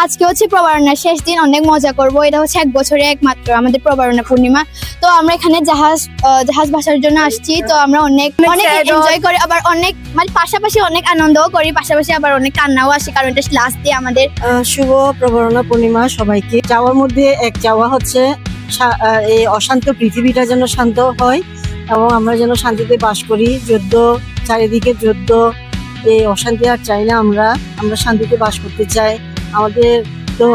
আজকে হচ্ছে প্রবারণার শেষ দিন, অনেক মজা করব। এটা হচ্ছে 1 বছরে একমাত্র আমাদের প্রবারণা পূর্ণিমা। তো আমরা এখানে জাহাজ ভাসার জন্য আসছি। তো আমরা অনেক এনজয় করি, আবার অনেক মানে পাশাপাশি অনেক আনন্দও করি, পাশাপাশি আবার অনেক কান্নাও আসে, কারণ এটা লাস্ট ডে আমাদের। শুভ প্রবারণা পূর্ণিমা সবাইকে। চাওয়ার মধ্যে এক চাওয়া হচ্ছে এই অশান্ত পৃথিবীটা যেন শান্ত হয় এবং আমরা যেন শান্তিতে বাস করি। যুদ্ধ, চারিদিকে যুদ্ধ, এই অশান্তি আর চাই না। আমরা শান্তিতে বাস করতে চাই। আমাদের তো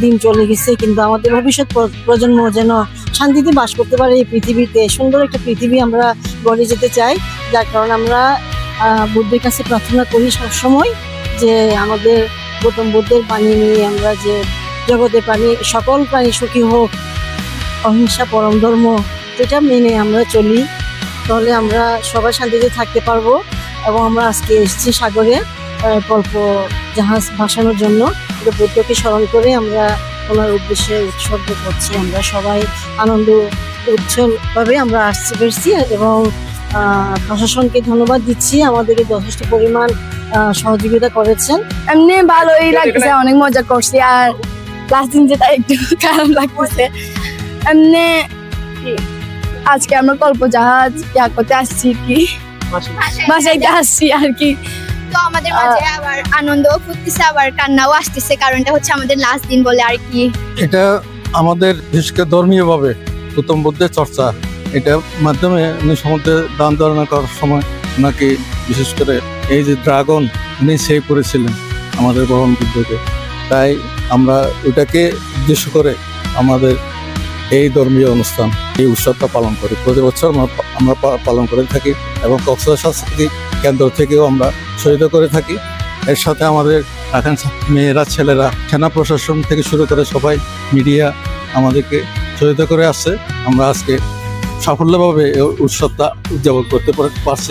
দিন চলে গেছে, কিন্তু আমাদের ভবিষ্যৎ প্রজন্ম যেন শান্তিতে বাস করতে পারে এই পৃথিবীতে। সুন্দর একটা পৃথিবী আমরা গড়ে যেতে চাই, যার কারণে আমরা বুদ্ধের কাছে প্রার্থনা করি সবসময় যে আমাদের গৌতম বুদ্ধের বাণী নিয়ে আমরা যে জগতে সকল প্রাণী সুখী হোক, অহিংসা পরম ধর্ম, এটা মেনে আমরা চলি, তাহলে আমরা সবাই শান্তিতে থাকতে পারবো। এবং আমরা আজকে এসেছি সাগরে কল্প জাহাজ ভাসানোর জন্য। বুদ্ধকে স্মরণ করে আমরা ওনার উদ্দেশ্যে উৎসর্গ করছি। আমরা সবাই আনন্দ উৎসলভাবে আমরা পেরেছি এবং প্রশাসনকে ধন্যবাদ দিচ্ছি, আমাদেরকে যথেষ্ট পরিমাণ সহযোগিতা করেছেন। এমনি ভালোই লাগছে, অনেক মজা করছি। আর লাস্ট দিন যেটা একটু খারাপ লাগতেছে। এমনি আজকে আমরা কল্প জাহাজ করতে আসছি, কি বাসাইতে আসছি আর কি। তো আমাদের মাঝে আবার আনন্দ ফুটতেছে, আবার কান্নাও আসতেছে, কারণ এটা হচ্ছে আমাদের লাস্ট দিন বলে আর কি। এটা আমাদের বিশেষ করে ধর্মীয় ভাবে গৌতম বুদ্ধের চর্চা, এটার মাধ্যমে উনি সমুদ্রে দান ধারণা করার সময় ওনাকে বিশেষ করে এই যে ড্রাগন উনি সেভ করেছিলেন আমাদের ভগবান বুদ্ধকে। তাই আমরা ওটাকে উদ্দেশ্য করে আমাদের এই ধর্মীয় অনুষ্ঠান, এই উৎসবটা পালন করি। প্রতি বছর আমরা পালন করে থাকি এবং কক্সবাজার সাংস্কৃতিক কেন্দ্র থেকেও আমরা সহায়তা করে থাকি। এর সাথে আমাদের এখন মেয়েরা, ছেলেরা, সেনা প্রশাসন থেকে শুরু করে সবাই, মিডিয়া আমাদেরকে সহায়তা করে আসছে। আমরা আজকে সাফল্যভাবে এই উৎসবটা উদযাপন করতে পারছি।